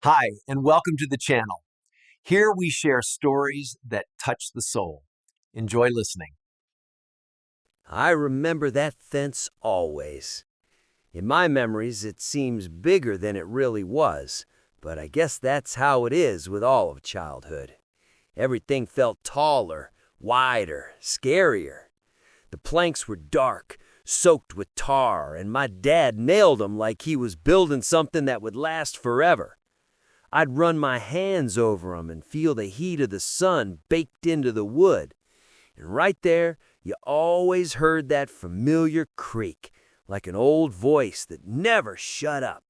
Hi, and welcome to the channel. Here we share stories that touch the soul. Enjoy listening. I remember that fence always. In my memories, it seems bigger than it really was, but I guess that's how it is with all of childhood. Everything felt taller, wider, scarier. The planks were dark, soaked with tar, and my dad nailed them like he was building something that would last forever. I'd run my hands over 'em and feel the heat of the sun baked into the wood. And right there, you always heard that familiar creak, like an old voice that never shut up.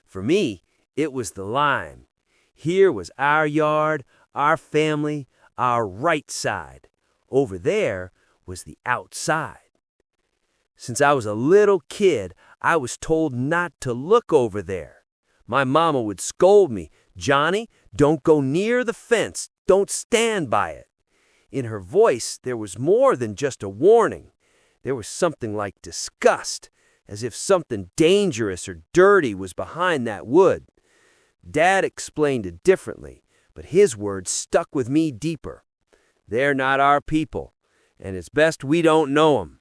For me, it was the lime. Here was our yard, our family, our right side. Over there was the outside. Since I was a little kid, I was told not to look over there. My mama would scold me, "Johnny, don't go near the fence. Don't stand by it." In her voice, there was more than just a warning. There was something like disgust, as if something dangerous or dirty was behind that wood. Dad explained it differently, but his words stuck with me deeper. They're not our people, and it's best we don't know 'em.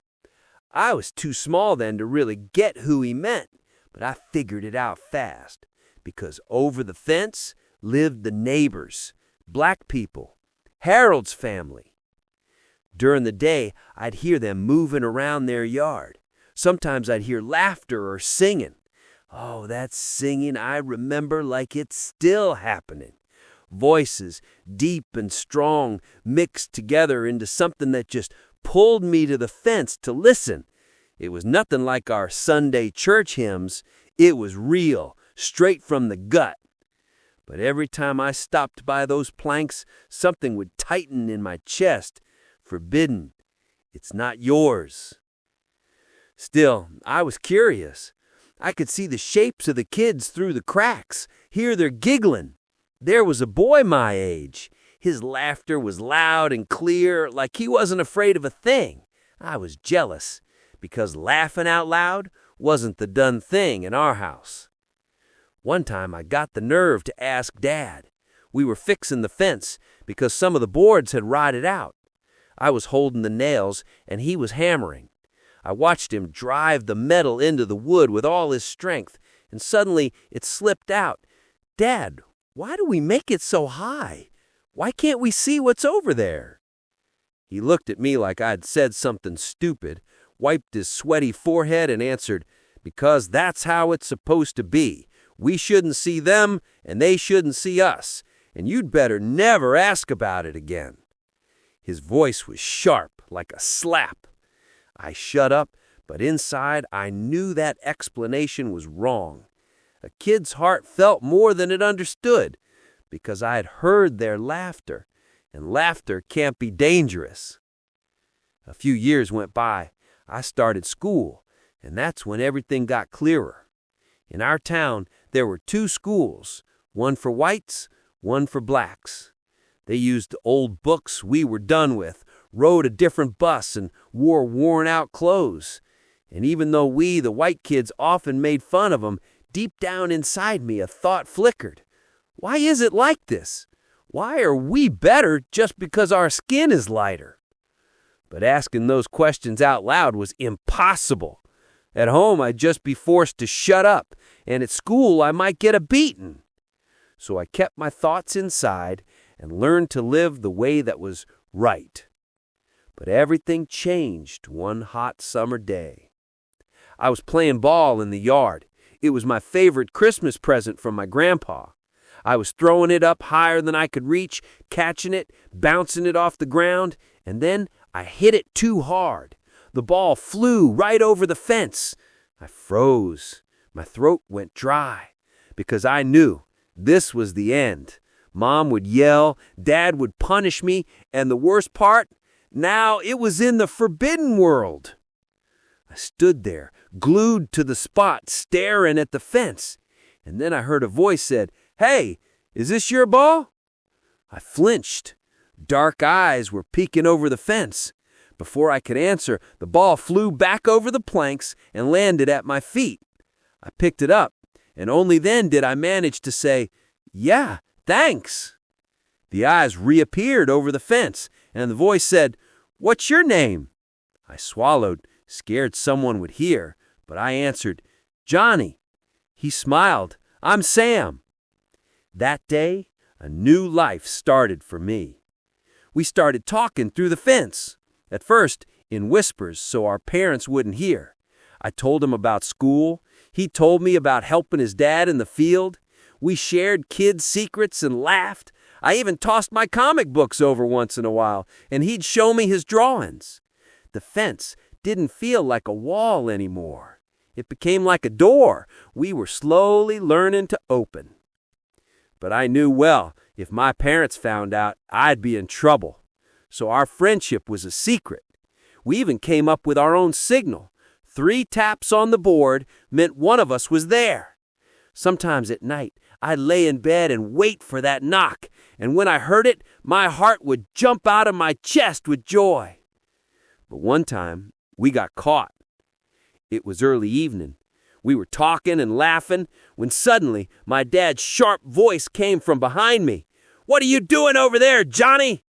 I was too small then to really get who he meant, but I figured it out fast. Because over the fence lived the neighbors, black people, Harold's family. During the day, I'd hear them moving around their yard. Sometimes I'd hear laughter or singing. Oh, that singing I remember like it's still happening. Voices, deep and strong, mixed together into something that just pulled me to the fence to listen. It was nothing like our Sunday church hymns. It was real, straight from the gut. But every time I stopped by those planks, something would tighten in my chest. Forbidden. It's not yours. Still, I was curious. I could see the shapes of the kids through the cracks, hear their giggling. There was a boy my age. His laughter was loud and clear, like he wasn't afraid of a thing. I was jealous, because laughing out loud wasn't the done thing in our house. One time I got the nerve to ask Dad. We were fixing the fence because some of the boards had rotted out. I was holding the nails and he was hammering. I watched him drive the metal into the wood with all his strength, and suddenly it slipped out. "Dad, why do we make it so high? Why can't we see what's over there?" He looked at me like I'd said something stupid, wiped his sweaty forehead, and answered, "Because that's how it's supposed to be. We shouldn't see them, and they shouldn't see us, and you'd better never ask about it again." His voice was sharp, like a slap. I shut up, but inside I knew that explanation was wrong. A kid's heart felt more than it understood, because I had heard their laughter, and laughter can't be dangerous. A few years went by. I started school, and that's when everything got clearer. In our town, there were two schools, one for whites, one for blacks. They used old books we were done with, rode a different bus, and wore worn-out clothes. And even though we, the white kids, often made fun of them, deep down inside me a thought flickered. Why is it like this? Why are we better just because our skin is lighter? But asking those questions out loud was impossible. At home, I'd just be forced to shut up, and at school, I might get a beating. So I kept my thoughts inside and learned to live the way that was right. But everything changed one hot summer day. I was playing ball in the yard. It was my favorite Christmas present from my grandpa. I was throwing it up higher than I could reach, catching it, bouncing it off the ground, and then I hit it too hard. The ball flew right over the fence. I froze. My throat went dry, because I knew this was the end. Mom would yell, Dad would punish me, and the worst part, now it was in the forbidden world. I stood there, glued to the spot, staring at the fence, and then I heard a voice said, "Hey, is this your ball?" I flinched. Dark eyes were peeking over the fence. Before I could answer, the ball flew back over the planks and landed at my feet. I picked it up, and only then did I manage to say, "Yeah, thanks." The eyes reappeared over the fence, and the voice said, "What's your name?" I swallowed, scared someone would hear, but I answered, "Johnny." He smiled, "I'm Sam." That day, a new life started for me. We started talking through the fence. At first, in whispers so our parents wouldn't hear. I told him about school. He told me about helping his dad in the field. We shared kids' secrets and laughed. I even tossed my comic books over once in a while, and he'd show me his drawings. The fence didn't feel like a wall anymore. It became like a door we were slowly learning to open. But I knew well, if my parents found out, I'd be in trouble. So our friendship was a secret. We even came up with our own signal. 3 taps on the board meant one of us was there. Sometimes at night, I'd lay in bed and wait for that knock, and when I heard it, my heart would jump out of my chest with joy. But one time, we got caught. It was early evening. We were talking and laughing when suddenly my dad's sharp voice came from behind me. "What are you doing over there, Johnny?"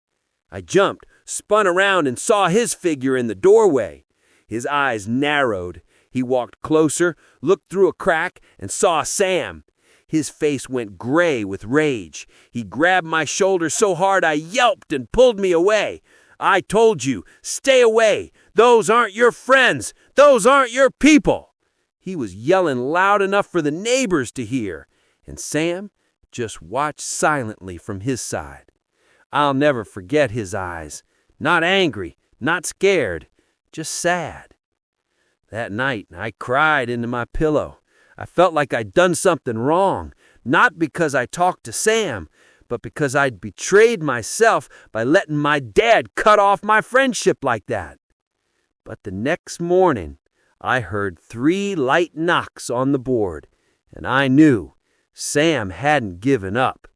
I jumped, spun around, and saw his figure in the doorway. His eyes narrowed. He walked closer, looked through a crack, and saw Sam. His face went gray with rage. He grabbed my shoulder so hard I yelped and pulled me away. "I told you, stay away. Those aren't your friends. Those aren't your people." He was yelling loud enough for the neighbors to hear, and Sam just watched silently from his side. I'll never forget his eyes. Not angry, not scared, just sad. That night, I cried into my pillow. I felt like I'd done something wrong, not because I talked to Sam, but because I'd betrayed myself by letting my dad cut off my friendship like that. But the next morning, I heard 3 light knocks on the board, and I knew Sam hadn't given up.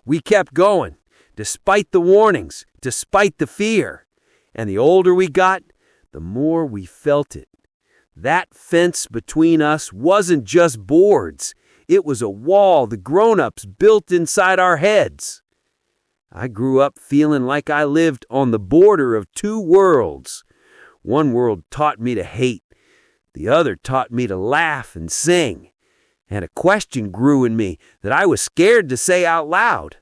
We kept going, despite the warnings, despite the fear. And the older we got, the more we felt it. That fence between us wasn't just boards. It was a wall the grown-ups built inside our heads. I grew up feeling like I lived on the border of 2 worlds. One world taught me to hate. The other taught me to laugh and sing. And a question grew in me that I was scared to say out loud.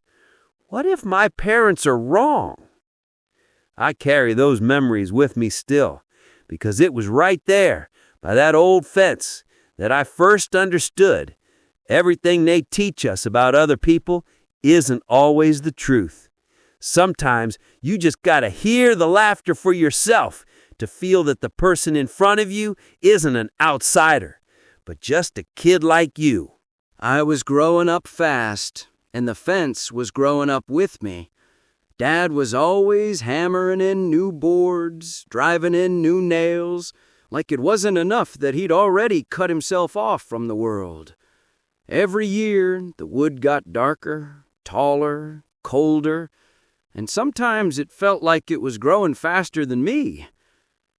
What if my parents are wrong? I carry those memories with me still, because it was right there, by that old fence, that I first understood everything they teach us about other people isn't always the truth. Sometimes you just gotta hear the laughter for yourself to feel that the person in front of you isn't an outsider, but just a kid like you. I was growing up fast, and the fence was growing up with me. Dad was always hammering in new boards, driving in new nails, like it wasn't enough that he'd already cut himself off from the world. Every year, the wood got darker, taller, colder, and sometimes it felt like it was growing faster than me.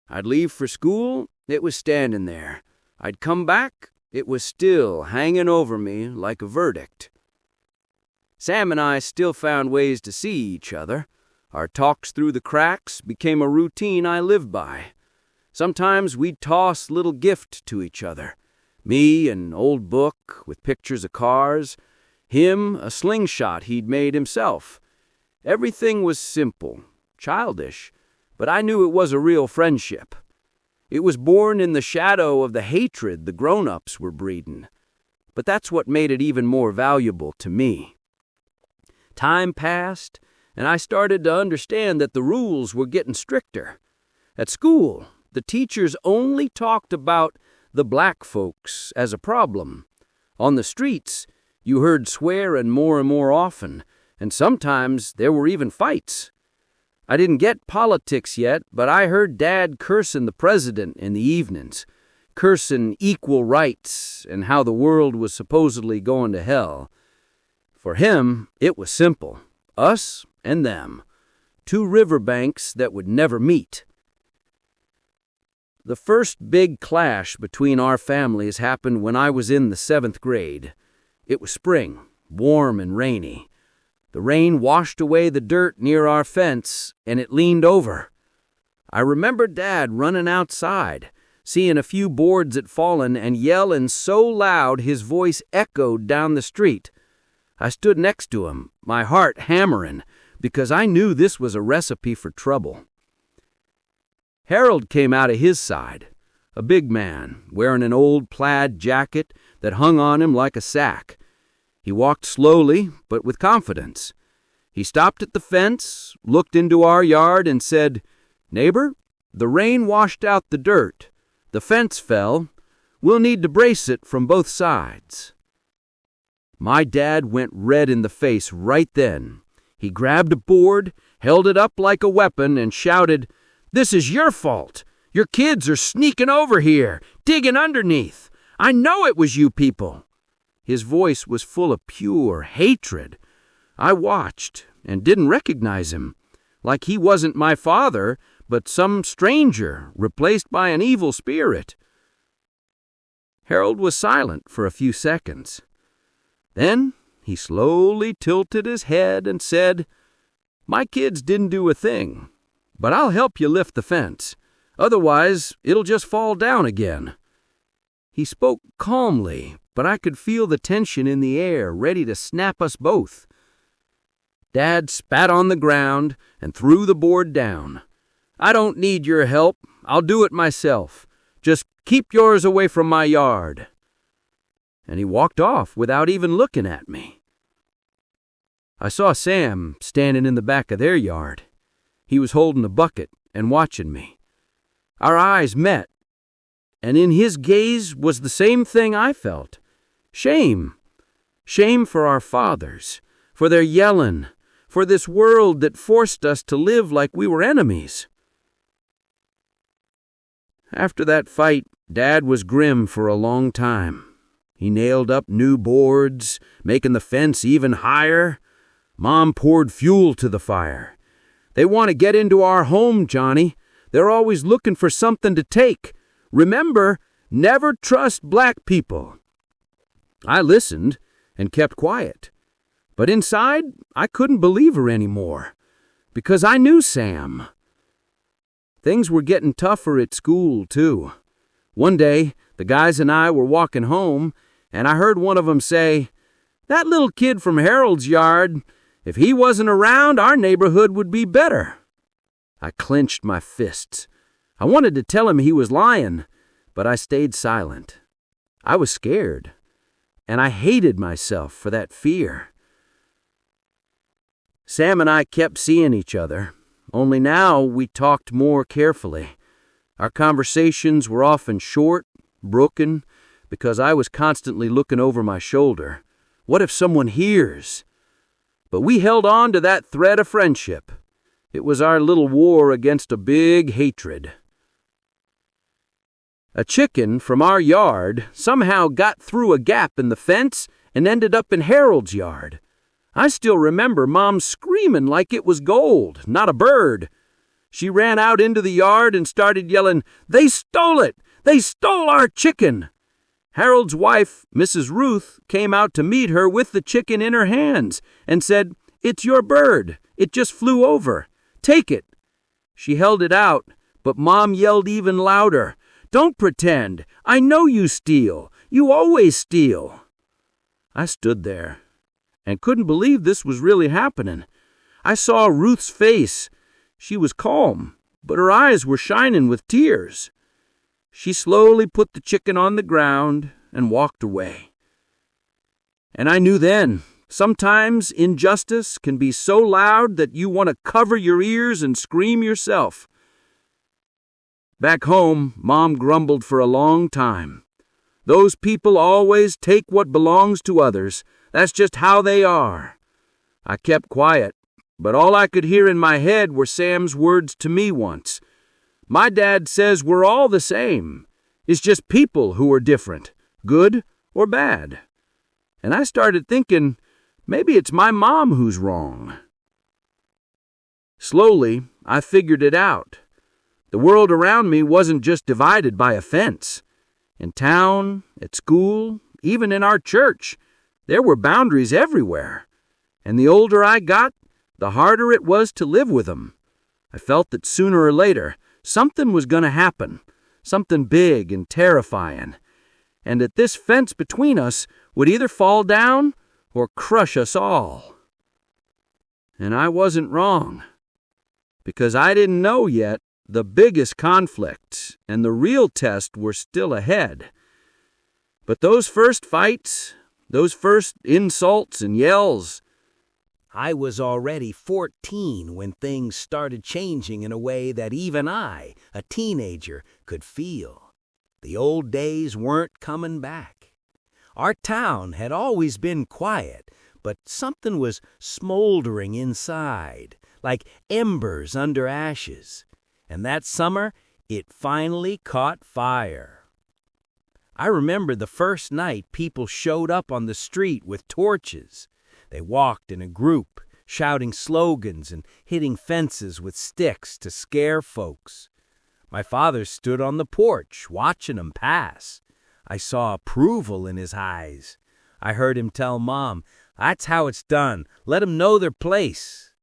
I'd leave for school, it was standing there. I'd come back, it was still hanging over me like a verdict. Sam and I still found ways to see each other. Our talks through the cracks became a routine I lived by. Sometimes we'd toss little gift to each other. Me, an old book with pictures of cars. Him, a slingshot he'd made himself. Everything was simple, childish, but I knew it was a real friendship. It was born in the shadow of the hatred the grown-ups were breeding. But that's what made it even more valuable to me. Time passed, and I started to understand that the rules were getting stricter. At school, the teachers only talked about the black folks as a problem. On the streets, you heard swearing more and more often, and sometimes there were even fights. I didn't get politics yet, but I heard Dad cursing the president in the evenings, cursing equal rights and how the world was supposedly going to hell. For him, it was simple. Us and them. 2 riverbanks that would never meet. The first big clash between our families happened when I was in the 7th grade. It was spring. warm and rainy. The rain washed away the dirt near our fence, and it leaned over. I remember Dad running outside, seeing a few boards had fallen, and yelling so loud his voice echoed down the street. I stood next to him, my heart hammering, because I knew this was a recipe for trouble. Harold came out of his side, a big man, wearing an old plaid jacket that hung on him like a sack. He walked slowly, but with confidence. He stopped at the fence, looked into our yard, and said, "Neighbor, the rain washed out the dirt. The fence fell. We'll need to brace it from both sides." My dad went red in the face right then. He grabbed a board, held it up like a weapon, and shouted, "This is your fault. Your kids are sneaking over here, digging underneath. I know it was you people." His voice was full of pure hatred. I watched and didn't recognize him, like he wasn't my father, but some stranger replaced by an evil spirit. Harold was silent for a few seconds. Then he slowly tilted his head and said, "My kids didn't do a thing, but I'll help you lift the fence. Otherwise, it'll just fall down again." He spoke calmly, but I could feel the tension in the air, ready to snap us both. Dad spat on the ground and threw the board down. "I don't need your help. I'll do it myself. Just keep yours away from my yard." And he walked off without even looking at me. I saw Sam standing in the back of their yard. He was holding a bucket and watching me. Our eyes met, and in his gaze was the same thing I felt. Shame. Shame for our fathers, for their yelling, for this world that forced us to live like we were enemies. After that fight, Dad was grim for a long time. He nailed up new boards, making the fence even higher. Mom poured fuel to the fire. "They want to get into our home, Johnny. They're always looking for something to take. Remember, never trust black people." I listened and kept quiet. But inside, I couldn't believe her anymore, because I knew Sam. Things were getting tougher at school, too. One day, the guys and I were walking home, and I heard one of them say, "That little kid from Harold's yard, if he wasn't around, our neighborhood would be better." I clenched my fists. I wanted to tell him he was lying, but I stayed silent. I was scared, and I hated myself for that fear. Sam and I kept seeing each other, only now we talked more carefully. Our conversations were often short, broken, because I was constantly looking over my shoulder. What if someone hears? But we held on to that thread of friendship. It was our little war against a big hatred. A chicken from our yard somehow got through a gap in the fence and ended up in Harold's yard. I still remember Mom screaming like it was gold, not a bird. She ran out into the yard and started yelling, "They stole it! They stole our chicken!" Harold's wife, Mrs. Ruth, came out to meet her with the chicken in her hands and said, "It's your bird. It just flew over. Take it." She held it out, but Mom yelled even louder, "Don't pretend. I know you steal. You always steal." I stood there and couldn't believe this was really happening. I saw Ruth's face. She was calm, but her eyes were shining with tears. She slowly put the chicken on the ground and walked away. And I knew then, sometimes injustice can be so loud that you want to cover your ears and scream yourself. Back home, Mom grumbled for a long time. "Those people always take what belongs to others. That's just how they are." I kept quiet, but all I could hear in my head were Sam's words to me once. "My dad says we're all the same. It's just people who are different, good or bad." And I started thinking, maybe it's my mom who's wrong. Slowly, I figured it out. The world around me wasn't just divided by a fence. In town, at school, even in our church, There were boundaries everywhere, and the older I got, the harder it was to live with them. I felt that sooner or later, something was going to happen, something big and terrifying, and that this fence between us would either fall down or crush us all. And I wasn't wrong, because I didn't know yet the biggest conflict and the real test were still ahead. But those first fights, those first insults and yells, I was already 14 when things started changing in a way that even I, a teenager, could feel. The old days weren't coming back. Our town had always been quiet, but something was smoldering inside, like embers under ashes. And that summer, it finally caught fire. I remember the first night people showed up on the street with torches. They walked in a group, shouting slogans and hitting fences with sticks to scare folks. My father stood on the porch, watching 'em pass. I saw approval in his eyes. I heard him tell Mom, "That's how it's done. Let 'em know their place."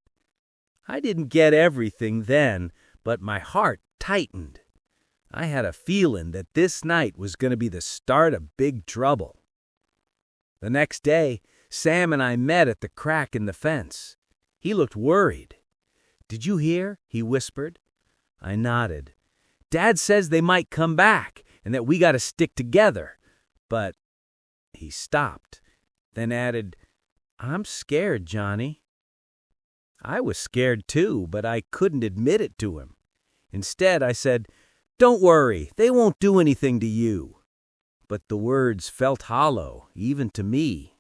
I didn't get everything then, but my heart tightened. I had a feeling that this night was going to be the start of big trouble. The next day, Sam and I met at the crack in the fence. He looked worried. "Did you hear?" he whispered. I nodded. "Dad says they might come back and that we got to stick together. But—" He stopped, then added, "I'm scared, Johnny." I was scared too, but I couldn't admit it to him. Instead, I said, "Don't worry, they won't do anything to you." But the words felt hollow, even to me.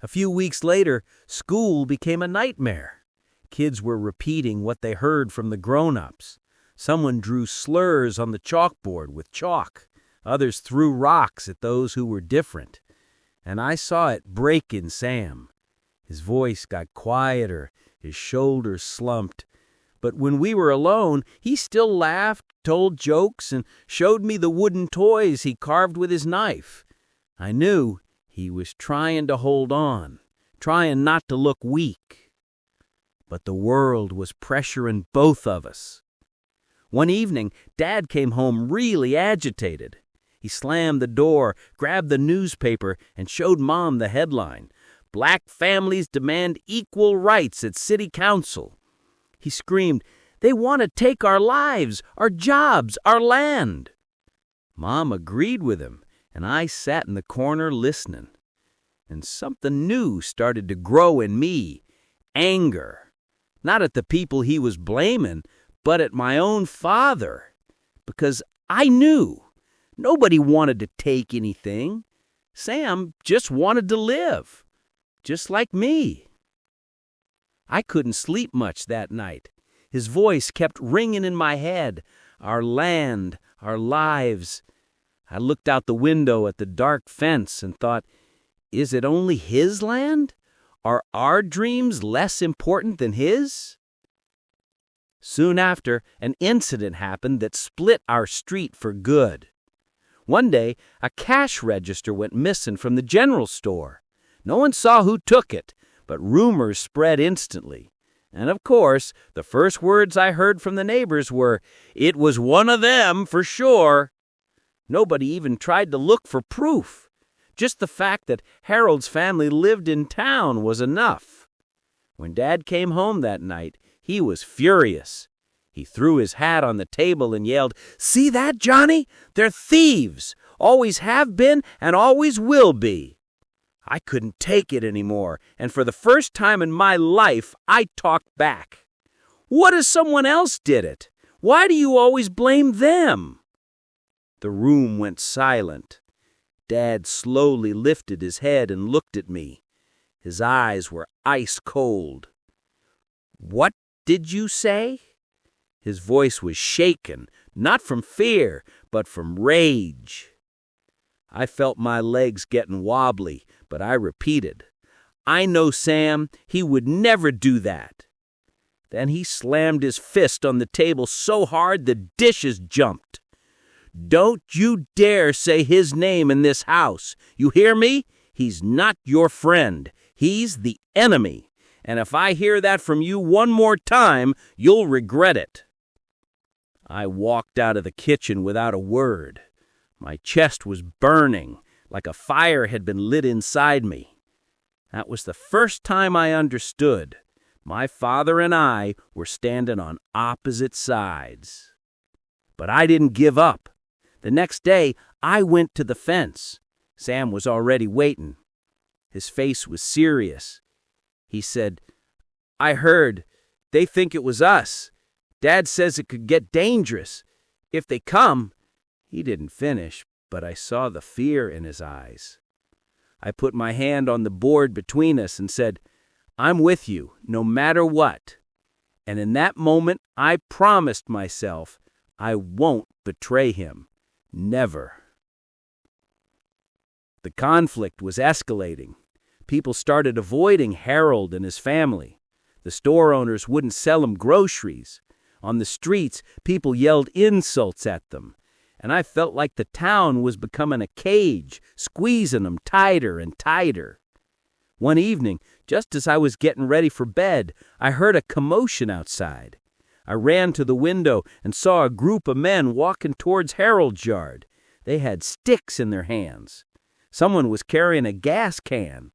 A few weeks later, school became a nightmare. Kids were repeating what they heard from the grown-ups. Someone drew slurs on the chalkboard with chalk. Others threw rocks at those who were different. And I saw it break in Sam. His voice got quieter, his shoulders slumped. But when we were alone, he still laughed, told jokes, and showed me the wooden toys he carved with his knife. I knew he was trying to hold on, trying not to look weak. But the world was pressuring both of us. One evening, Dad came home really agitated. He slammed the door, grabbed the newspaper, and showed Mom the headline, "Black families demand equal rights at city council." He screamed, "They want to take our lives, our jobs, our land." Mom agreed with him, and I sat in the corner listening. And something new started to grow in me, anger. Not at the people he was blaming, but at my own father. Because I knew nobody wanted to take anything. Sam just wanted to live, just like me. I couldn't sleep much that night. His voice kept ringing in my head. Our land, our lives. I looked out the window at the dark fence and thought, is it only his land? Are our dreams less important than his? Soon after, an incident happened that split our street for good. One day, a cash register went missing from the general store. No one saw who took it, but rumors spread instantly. And of course, the first words I heard from the neighbors were, "It was one of them for sure." Nobody even tried to look for proof. Just the fact that Harold's family lived in town was enough. When Dad came home that night, he was furious. He threw his hat on the table and yelled, "See that, Johnny? They're thieves. Always have been and always will be." I couldn't take it anymore, and for the first time in my life, I talked back. "What if someone else did it? Why do you always blame them?" The room went silent. Dad slowly lifted his head and looked at me. His eyes were ice cold. "What did you say?" His voice was shaken, not from fear, but from rage. I felt my legs getting wobbly, but I repeated, "I know Sam, he would never do that." Then he slammed his fist on the table so hard the dishes jumped. "Don't you dare say his name in this house. You hear me? He's not your friend. He's the enemy. And if I hear that from you one more time, you'll regret it." I walked out of the kitchen without a word. My chest was burning, like a fire had been lit inside me. That was the first time I understood. My father and I were standing on opposite sides. But I didn't give up. The next day, I went to the fence. Sam was already waiting. His face was serious. He said, "I heard. They think it was us. Dad says it could get dangerous. If they come—" He didn't finish, but I saw the fear in his eyes. I put my hand on the board between us and said, "I'm with you, no matter what." And in that moment, I promised myself I won't betray him. Never. The conflict was escalating. People started avoiding Harold and his family. The store owners wouldn't sell him groceries. On the streets, people yelled insults at them. And I felt like the town was becoming a cage, squeezing them tighter and tighter. One evening, just as I was getting ready for bed, I heard a commotion outside. I ran to the window and saw a group of men walking towards Harold's yard. They had sticks in their hands. Someone was carrying a gas can.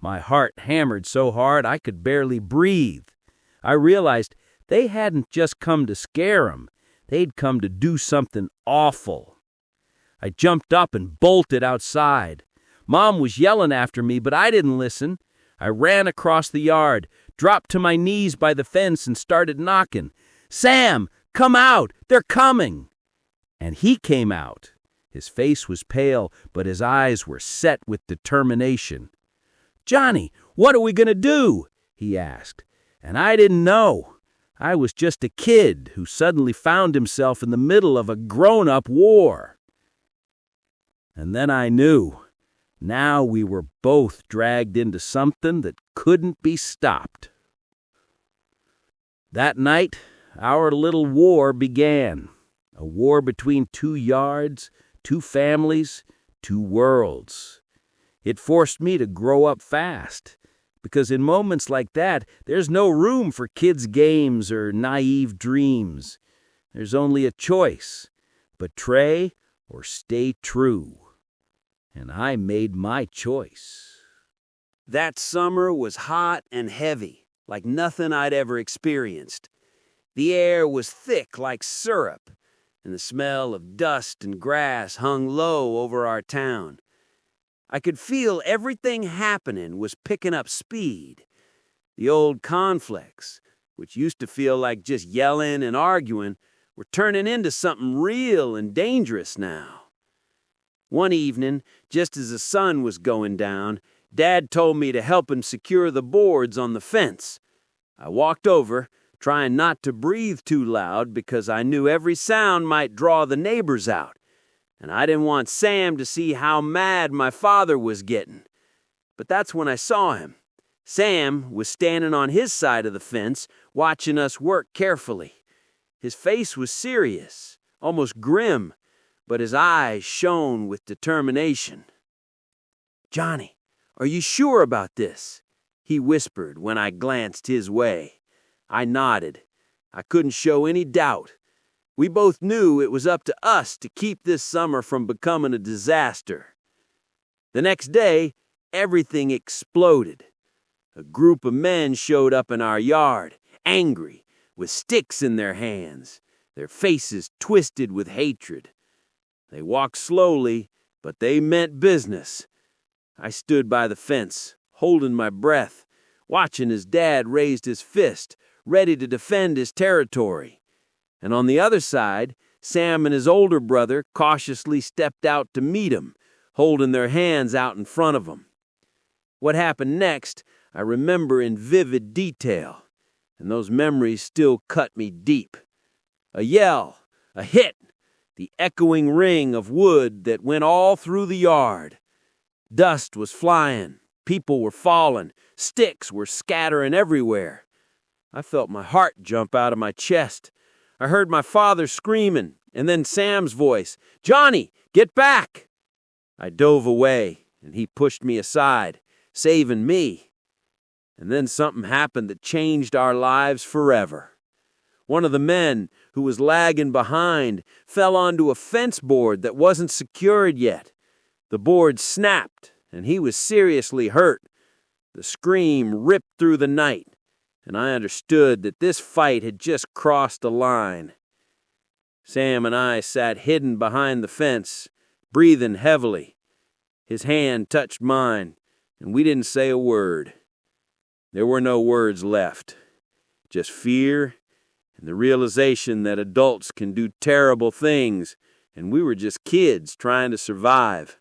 My heart hammered so hard I could barely breathe. I realized they hadn't just come to scare him. They'd come to do something awful. I jumped up and bolted outside. Mom was yelling after me, but I didn't listen. I ran across the yard, dropped to my knees by the fence and started knocking. "Sam, come out! They're coming!" And he came out. His face was pale, but his eyes were set with determination. "Johnny, what are we going to do?" he asked. And I didn't know. I was just a kid who suddenly found himself in the middle of a grown-up war. And then I knew. Now we were both dragged into something that couldn't be stopped. That night, our little war began. A war between 2 yards, 2 families, 2 worlds. It forced me to grow up fast, because in moments like that, there's no room for kids' games or naive dreams. There's only a choice: betray or stay true. And I made my choice. That summer was hot and heavy, like nothing I'd ever experienced. The air was thick like syrup, and the smell of dust and grass hung low over our town. I could feel everything happening was picking up speed. The old conflicts, which used to feel like just yelling and arguing, were turning into something real and dangerous now. One evening, just as the sun was going down, Dad told me to help him secure the boards on the fence. I walked over, trying not to breathe too loud because I knew every sound might draw the neighbors out, and I didn't want Sam to see how mad my father was getting. But that's when I saw him. Sam was standing on his side of the fence, watching us work carefully. His face was serious, almost grim, but his eyes shone with determination. "Johnny, are you sure about this?" he whispered when I glanced his way. I nodded. I couldn't show any doubt. We both knew it was up to us to keep this summer from becoming a disaster. The next day, everything exploded. A group of men showed up in our yard, angry, with sticks in their hands, their faces twisted with hatred. They walked slowly, but they meant business. I stood by the fence, holding my breath, watching as Dad raised his fist, ready to defend his territory. And on the other side, Sam and his older brother cautiously stepped out to meet him, holding their hands out in front of them. What happened next, I remember in vivid detail, and those memories still cut me deep. A yell, a hit, the echoing ring of wood that went all through the yard. Dust was flying, people were falling, sticks were scattering everywhere. I felt my heart jump out of my chest. I heard my father screaming, and then Sam's voice, "Johnny, get back!" I dove away, and he pushed me aside, saving me. And then something happened that changed our lives forever. One of the men who was lagging behind fell onto a fence board that wasn't secured yet. The board snapped, and he was seriously hurt. The scream ripped through the night, and I understood that this fight had just crossed a line. Sam and I sat hidden behind the fence, breathing heavily. His hand touched mine, and we didn't say a word. There were no words left, just fear and the realization that adults can do terrible things, and we were just kids trying to survive.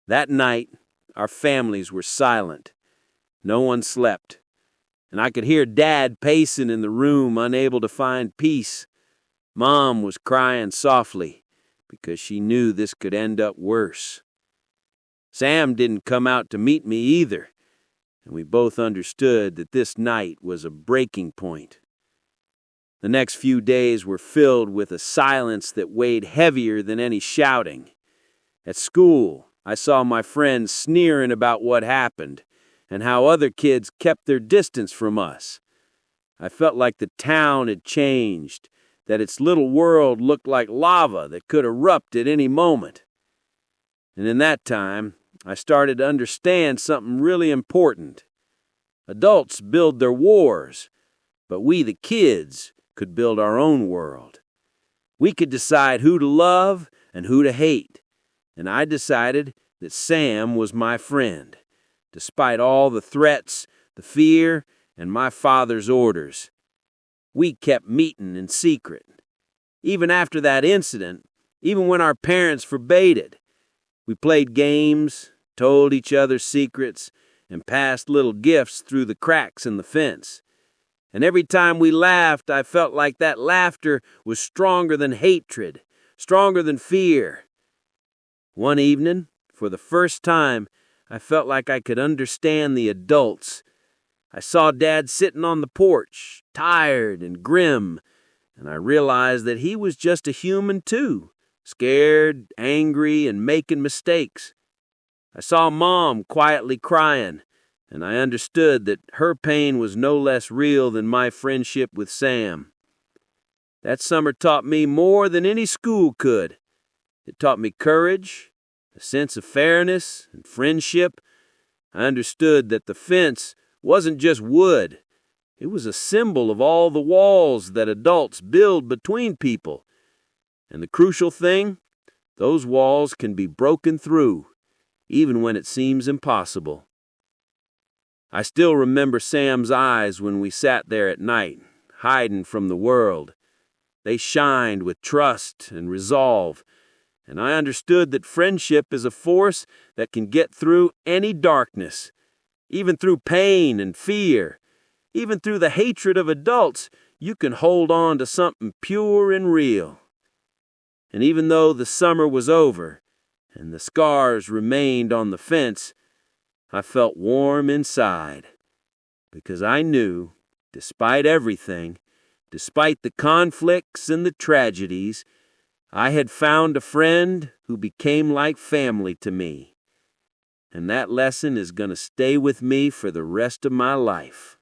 That night, our families were silent. No one slept, and I could hear Dad pacing in the room, unable to find peace. Mom was crying softly because she knew this could end up worse. Sam didn't come out to meet me either, and we both understood that this night was a breaking point. The next few days were filled with a silence that weighed heavier than any shouting. At school, I saw my friends sneering about what happened and how other kids kept their distance from us. I felt like the town had changed, that its little world looked like lava that could erupt at any moment. And in that time, I started to understand something really important. Adults build their wars, but we, the kids, could build our own world. We could decide who to love and who to hate, and I decided that Sam was my friend, despite all the threats, the fear, and my father's orders. We kept meeting in secret. Even after that incident, even when our parents forbade it, we played games, told each other secrets, and passed little gifts through the cracks in the fence. And every time we laughed, I felt like that laughter was stronger than hatred, stronger than fear. One evening, for the first time, I felt like I could understand the adults. I saw Dad sitting on the porch, tired and grim, and I realized that he was just a human too, scared, angry, and making mistakes. I saw Mom quietly crying, and I understood that her pain was no less real than my friendship with Sam. That summer taught me more than any school could. It taught me courage, a sense of fairness, and friendship. I understood that the fence wasn't just wood. It was a symbol of all the walls that adults build between people. And the crucial thing, those walls can be broken through, even when it seems impossible. I still remember Sam's eyes when we sat there at night, hiding from the world. They shined with trust and resolve, and I understood that friendship is a force that can get through any darkness, even through pain and fear. Even through the hatred of adults, you can hold on to something pure and real. And even though the summer was over and the scars remained on the fence, I felt warm inside, because I knew, despite everything, despite the conflicts and the tragedies, I had found a friend who became like family to me. And that lesson is going to stay with me for the rest of my life.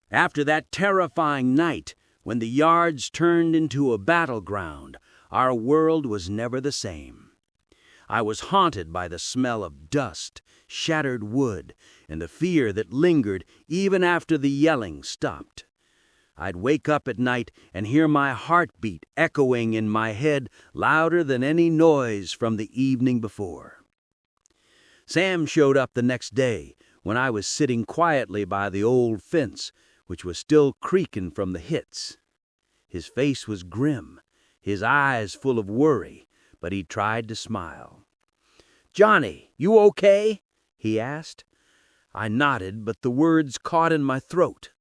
After that terrifying night, when the yards turned into a battleground, our world was never the same. I was haunted by the smell of dust, shattered wood, and the fear that lingered even after the yelling stopped. I'd wake up at night and hear my heartbeat echoing in my head louder than any noise from the evening before. Sam showed up the next day when I was sitting quietly by the old fence, which was still creaking from the hits. His face was grim, his eyes full of worry, but he tried to smile. "Johnny, you okay?" he asked. I nodded, but the words caught in my throat.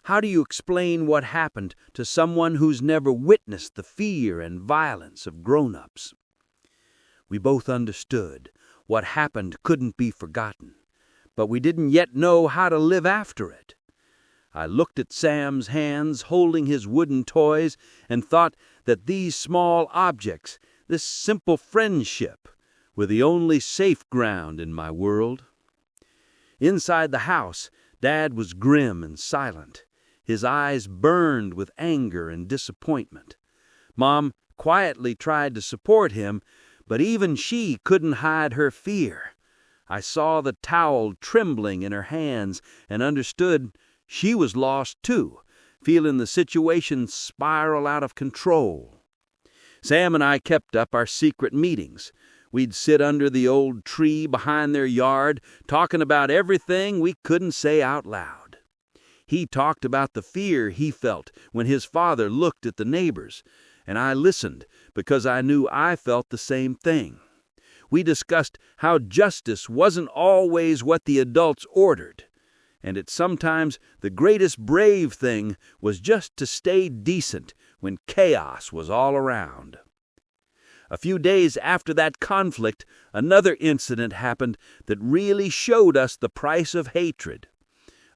How do you explain what happened to someone who's never witnessed the fear and violence of grown-ups? We both understood what happened couldn't be forgotten, but we didn't yet know how to live after it. I looked at Sam's hands holding his wooden toys and thought that these small objects, this simple friendship, were the only safe ground in my world. Inside the house, Dad was grim and silent. His eyes burned with anger and disappointment. Mom quietly tried to support him, but even she couldn't hide her fear. I saw the towel trembling in her hands and understood she was lost too, feeling the situation spiral out of control. Sam and I kept up our secret meetings. We'd sit under the old tree behind their yard, talking about everything we couldn't say out loud. He talked about the fear he felt when his father looked at the neighbors, and I listened because I knew I felt the same thing. We discussed how justice wasn't always what the adults ordered, and that sometimes the greatest brave thing was just to stay decent when chaos was all around. A few days after that conflict, another incident happened that really showed us the price of hatred.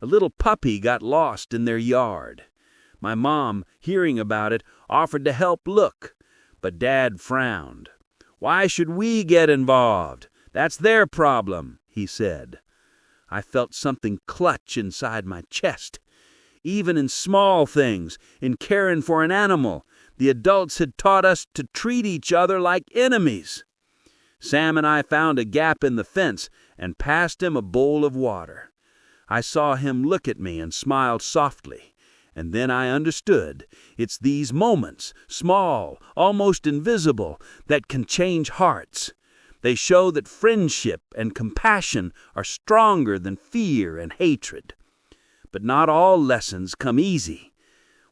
A little puppy got lost in their yard. My mom, hearing about it, offered to help look, but Dad frowned. "Why should we get involved? That's their problem," he said. I felt something clutch inside my chest. Even in small things, in caring for an animal, the adults had taught us to treat each other like enemies. Sam and I found a gap in the fence and passed him a bowl of water. I saw him look at me and smiled softly. And then I understood. It's these moments, small, almost invisible, that can change hearts. They show that friendship and compassion are stronger than fear and hatred. But not all lessons come easy.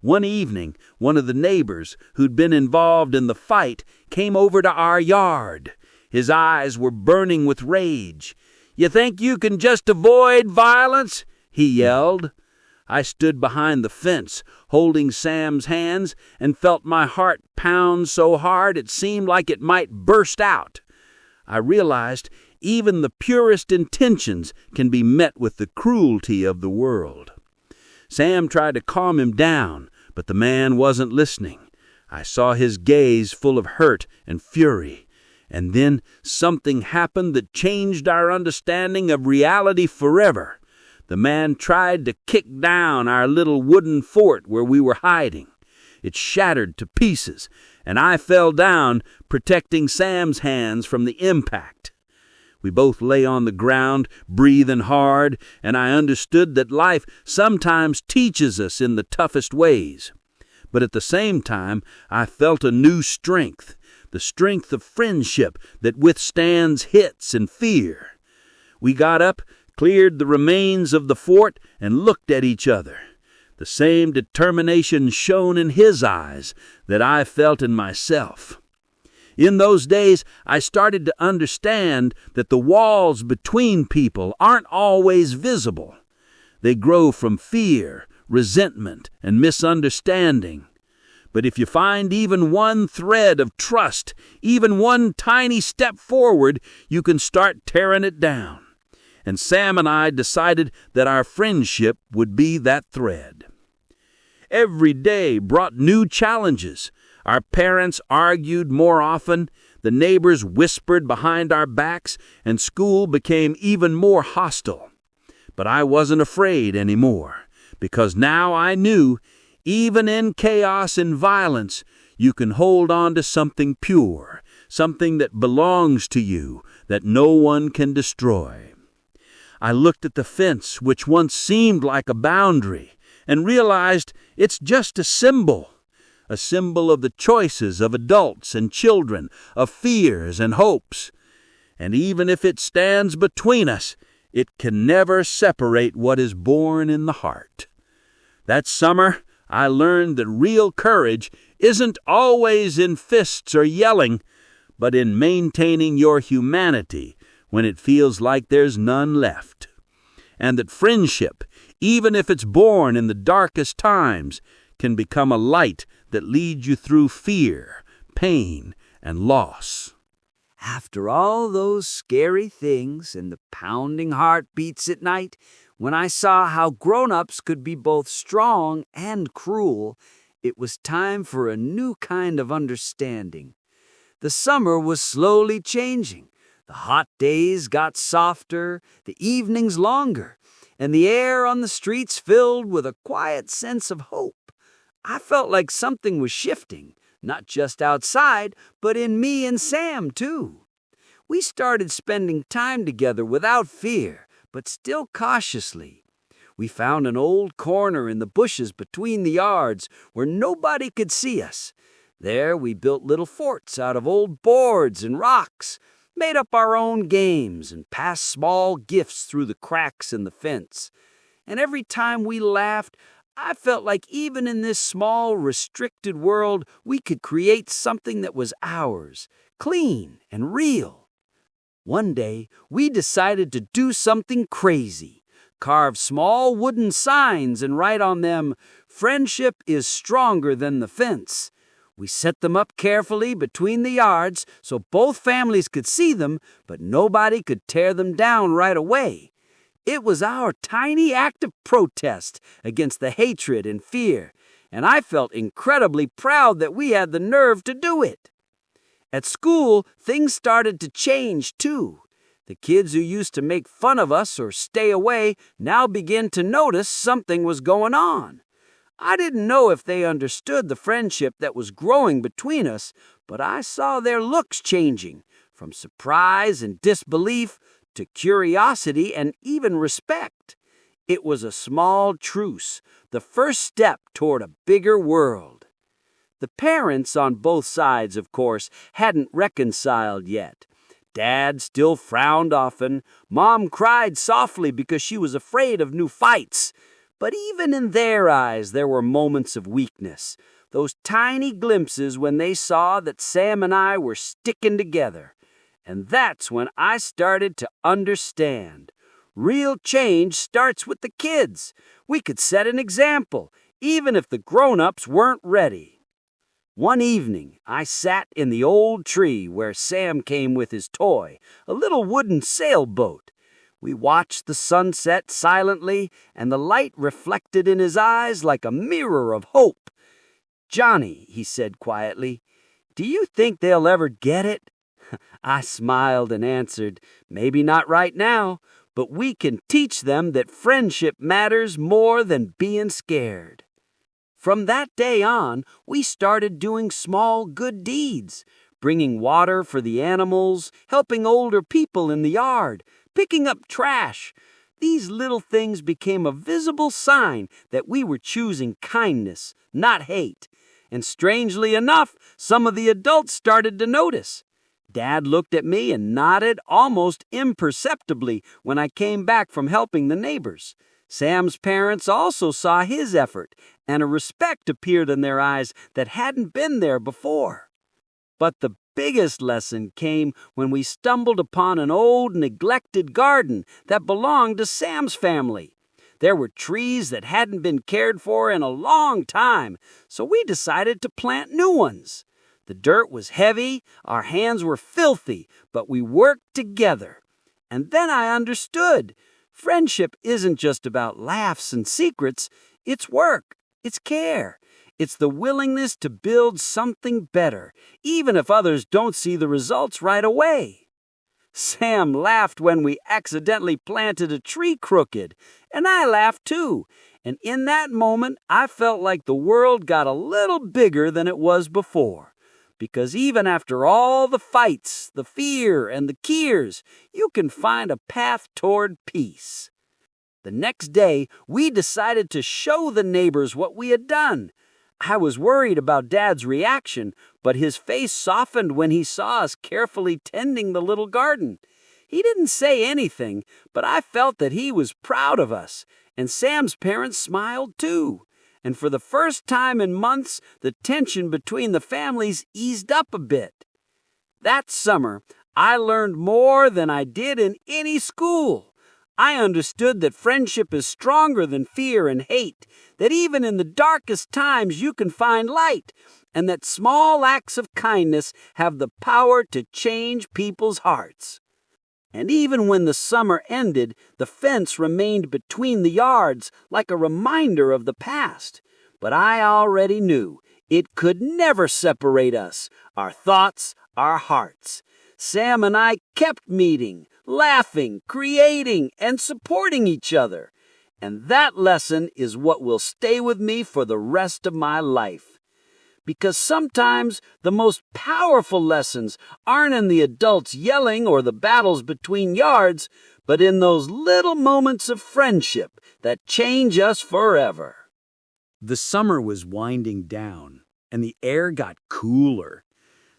One evening, one of the neighbors who'd been involved in the fight came over to our yard. His eyes were burning with rage. "You think you can just avoid violence?" he yelled. I stood behind the fence, holding Sam's hands, and felt my heart pound so hard it seemed like it might burst out. I realized even the purest intentions can be met with the cruelty of the world. Sam tried to calm him down, but the man wasn't listening. I saw his gaze full of hurt and fury. And then something happened that changed our understanding of reality forever. The man tried to kick down our little wooden fort where we were hiding. It shattered to pieces, and I fell down, protecting Sam's hands from the impact. We both lay on the ground, breathing hard, and I understood that life sometimes teaches us in the toughest ways. But at the same time, I felt a new strength, the strength of friendship that withstands hits and fear. We got up, cleared the remains of the fort, and looked at each other. The same determination shone in his eyes that I felt in myself. In those days, I started to understand that the walls between people aren't always visible. They grow from fear, resentment, and misunderstanding. But if you find even one thread of trust, even one tiny step forward, you can start tearing it down. And Sam and I decided that our friendship would be that thread. Every day brought new challenges. Our parents argued more often, the neighbors whispered behind our backs, and school became even more hostile. But I wasn't afraid anymore, because now I knew, even in chaos and violence, you can hold on to something pure, something that belongs to you, that no one can destroy. I looked at the fence, which once seemed like a boundary, and realized it's just a symbol of the choices of adults and children, of fears and hopes. And even if it stands between us, it can never separate what is born in the heart. That summer, I learned that real courage isn't always in fists or yelling, but in maintaining your humanity when it feels like there's none left. And that friendship, even if it's born in the darkest times, can become a light that leads you through fear, pain, and loss. After all those scary things and the pounding heartbeats at night, when I saw how grown-ups could be both strong and cruel, it was time for a new kind of understanding. The summer was slowly changing. The hot days got softer, the evenings longer, and the air on the streets filled with a quiet sense of hope. I felt like something was shifting, not just outside, but in me and Sam, too. We started spending time together without fear, but still cautiously. We found an old corner in the bushes between the yards where nobody could see us. There we built little forts out of old boards and rocks, made up our own games, and passed small gifts through the cracks in the fence. And every time we laughed, I felt like even in this small, restricted world, we could create something that was ours, clean and real. One day, we decided to do something crazy. Carve small wooden signs and write on them, "Friendship is stronger than the fence." We set them up carefully between the yards so both families could see them, but nobody could tear them down right away. It was our tiny act of protest against the hatred and fear, and I felt incredibly proud that we had the nerve to do it. At school, things started to change too. The kids who used to make fun of us or stay away now began to notice something was going on. I didn't know if they understood the friendship that was growing between us, but I saw their looks changing, from surprise and disbelief to curiosity and even respect. It was a small truce, the first step toward a bigger world. The parents on both sides, of course, hadn't reconciled yet. Dad still frowned often. Mom cried softly because she was afraid of new fights. But even in their eyes, there were moments of weakness, those tiny glimpses when they saw that Sam and I were sticking together. And that's when I started to understand. Real change starts with the kids. We could set an example, even if the grown-ups weren't ready. One evening, I sat in the old tree where Sam came with his toy, a little wooden sailboat. We watched the sunset silently, and the light reflected in his eyes like a mirror of hope. "Johnny," he said quietly, "do you think they'll ever get it?" I smiled and answered, "Maybe not right now, but we can teach them that friendship matters more than being scared." From that day on, we started doing small good deeds, bringing water for the animals, helping older people in the yard, picking up trash. These little things became a visible sign that we were choosing kindness, not hate. And strangely enough, some of the adults started to notice. Dad looked at me and nodded almost imperceptibly when I came back from helping the neighbors. Sam's parents also saw his effort, and a respect appeared in their eyes that hadn't been there before. But the biggest lesson came when we stumbled upon an old neglected garden that belonged to Sam's family. There were trees that hadn't been cared for in a long time, so we decided to plant new ones. The dirt was heavy, our hands were filthy, but we worked together. And then I understood. Friendship isn't just about laughs and secrets. It's work. It's care. It's the willingness to build something better, even if others don't see the results right away. Sam laughed when we accidentally planted a tree crooked, and I laughed too. And in that moment, I felt like the world got a little bigger than it was before. Because even after all the fights, the fear, and the tears, you can find a path toward peace. The next day, we decided to show the neighbors what we had done. I was worried about Dad's reaction, but his face softened when he saw us carefully tending the little garden. He didn't say anything, but I felt that he was proud of us, and Sam's parents smiled too. And for the first time in months, the tension between the families eased up a bit. That summer, I learned more than I did in any school. I understood that friendship is stronger than fear and hate, that even in the darkest times you can find light, and that small acts of kindness have the power to change people's hearts. And even when the summer ended, the fence remained between the yards like a reminder of the past. But I already knew it could never separate us, our thoughts, our hearts. Sam and I kept meeting, laughing, creating, and supporting each other. And that lesson is what will stay with me for the rest of my life. Because sometimes the most powerful lessons aren't in the adults yelling or the battles between yards, but in those little moments of friendship that change us forever. The summer was winding down, and the air got cooler.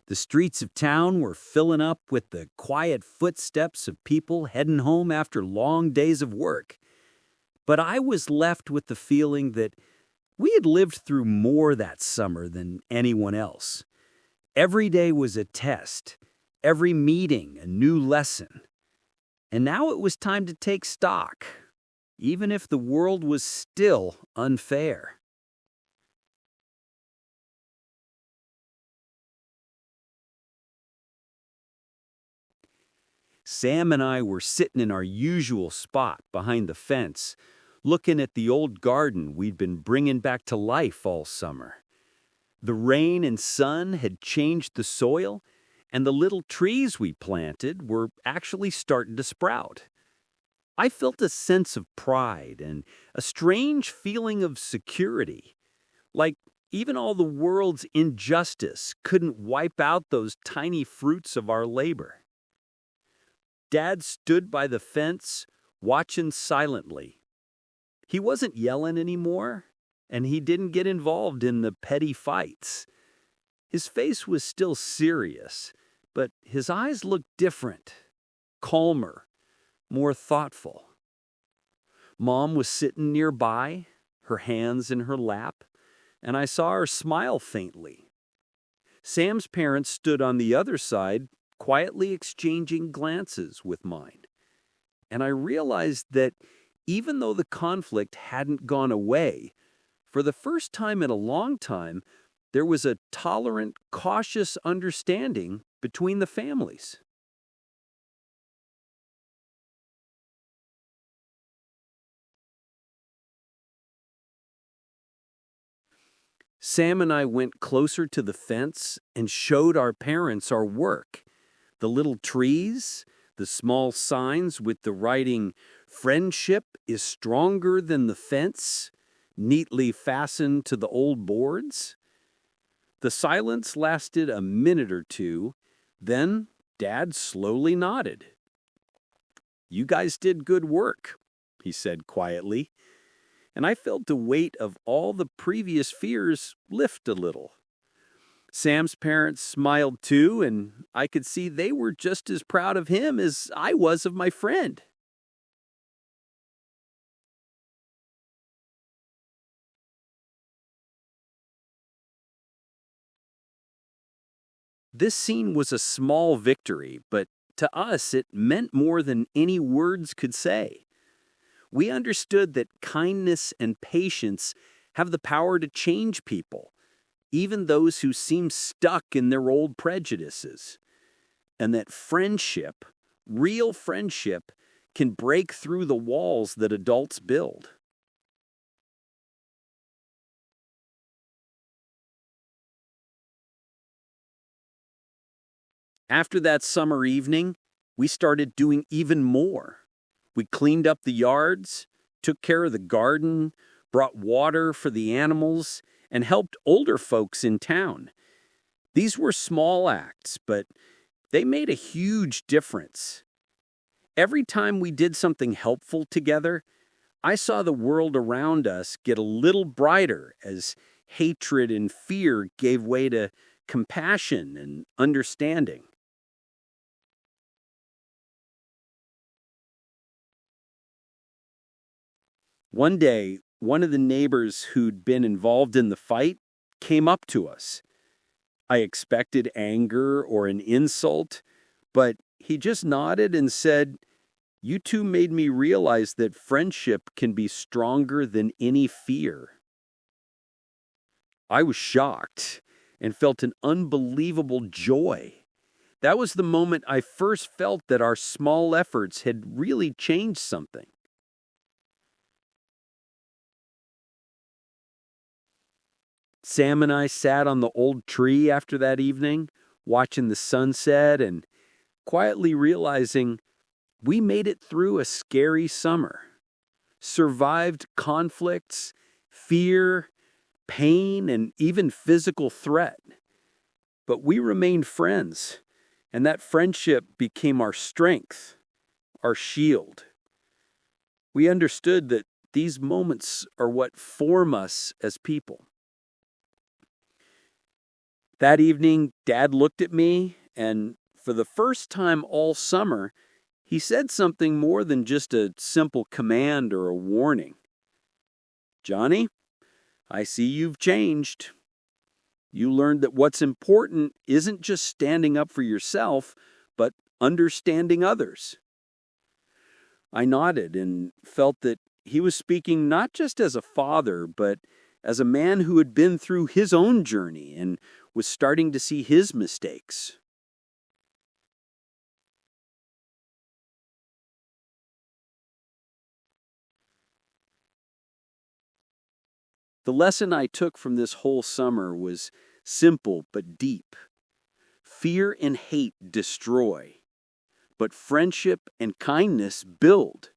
The streets of town were filling up with the quiet footsteps of people heading home after long days of work. But I was left with the feeling that we had lived through more that summer than anyone else. Every day was a test, every meeting a new lesson. And now it was time to take stock, even if the world was still unfair. Sam and I were sitting in our usual spot behind the fence, looking at the old garden we'd been bringing back to life all summer. The rain and sun had changed the soil, and the little trees we planted were actually starting to sprout. I felt a sense of pride and a strange feeling of security, like even all the world's injustice couldn't wipe out those tiny fruits of our labor. Dad stood by the fence, watching silently. He wasn't yelling anymore, and he didn't get involved in the petty fights. His face was still serious, but his eyes looked different, calmer, more thoughtful. Mom was sitting nearby, her hands in her lap, and I saw her smile faintly. Sam's parents stood on the other side, quietly exchanging glances with mine. And I realized that even though the conflict hadn't gone away, for the first time in a long time, there was a tolerant, cautious understanding between the families. Sam and I went closer to the fence and showed our parents our work. The little trees, the small signs with the writing, "Friendship is stronger than the fence," neatly fastened to the old boards. The silence lasted a minute or two, then Dad slowly nodded. "You guys did good work," he said quietly, and I felt the weight of all the previous fears lift a little. Sam's parents smiled too, and I could see they were just as proud of him as I was of my friend. This scene was a small victory, but to us it meant more than any words could say. We understood that kindness and patience have the power to change people, even those who seem stuck in their old prejudices, and that friendship, real friendship, can break through the walls that adults build. After that summer evening, we started doing even more. We cleaned up the yards, took care of the garden, brought water for the animals, and helped older folks in town. These were small acts, but they made a huge difference. Every time we did something helpful together, I saw the world around us get a little brighter as hatred and fear gave way to compassion and understanding. One day, one of the neighbors who'd been involved in the fight came up to us. I expected anger or an insult, but he just nodded and said, "You two made me realize that friendship can be stronger than any fear." I was shocked and felt an unbelievable joy. That was the moment I first felt that our small efforts had really changed something. Sam and I sat on the old tree after that evening, watching the sunset, and quietly realizing we made it through a scary summer, survived conflicts, fear, pain, and even physical threat. But we remained friends, and that friendship became our strength, our shield. We understood that these moments are what form us as people. That evening, Dad looked at me, and for the first time all summer, he said something more than just a simple command or a warning. "Johnny, I see you've changed. You learned that what's important isn't just standing up for yourself, but understanding others." I nodded and felt that he was speaking not just as a father, but as a man who had been through his own journey and was starting to see his mistakes. The lesson I took from this whole summer was simple but deep. Fear and hate destroy, but friendship and kindness build.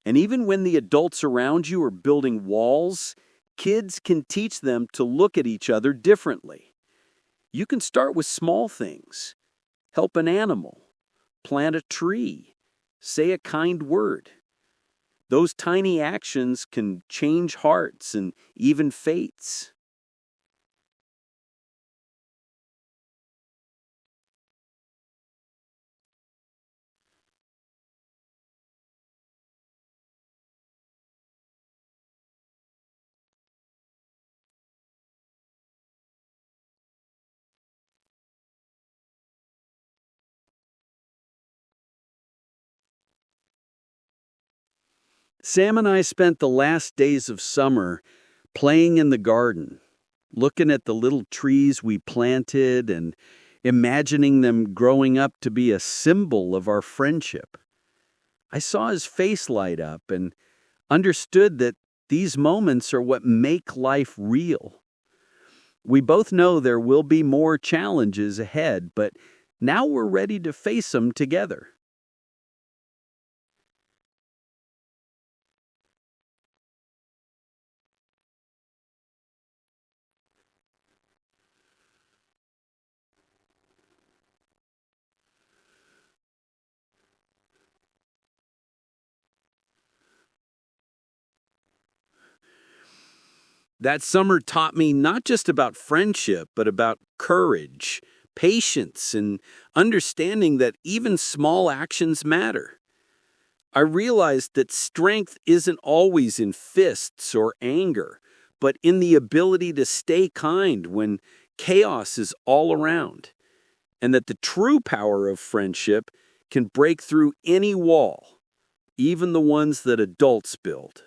And even when the adults around you are building walls, kids can teach them to look at each other differently. You can start with small things. Help an animal, plant a tree, say a kind word. Those tiny actions can change hearts and even fates. Sam and I spent the last days of summer playing in the garden, looking at the little trees we planted and imagining them growing up to be a symbol of our friendship. I saw his face light up and understood that these moments are what make life real. We both know there will be more challenges ahead, but now we're ready to face them together. That summer taught me not just about friendship, but about courage, patience, and understanding that even small actions matter. I realized that strength isn't always in fists or anger, but in the ability to stay kind when chaos is all around, and that the true power of friendship can break through any wall, even the ones that adults build.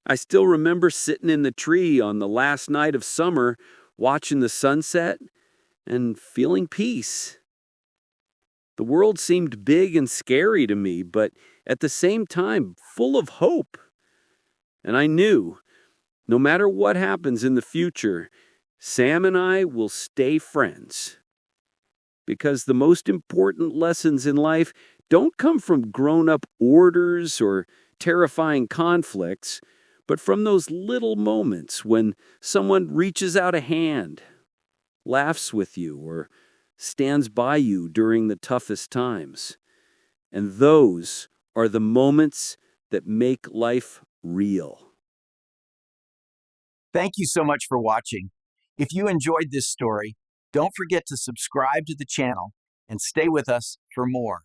I still remember sitting in the tree on the last night of summer, watching the sunset and feeling peace. The world seemed big and scary to me, but at the same time, full of hope. And I knew, no matter what happens in the future, Sam and I will stay friends. Because the most important lessons in life don't come from grown-up orders or terrifying conflicts, but from those little moments when someone reaches out a hand, laughs with you, or stands by you during the toughest times. And those are the moments that make life real. Thank you so much for watching. If you enjoyed this story, don't forget to subscribe to the channel and stay with us for more.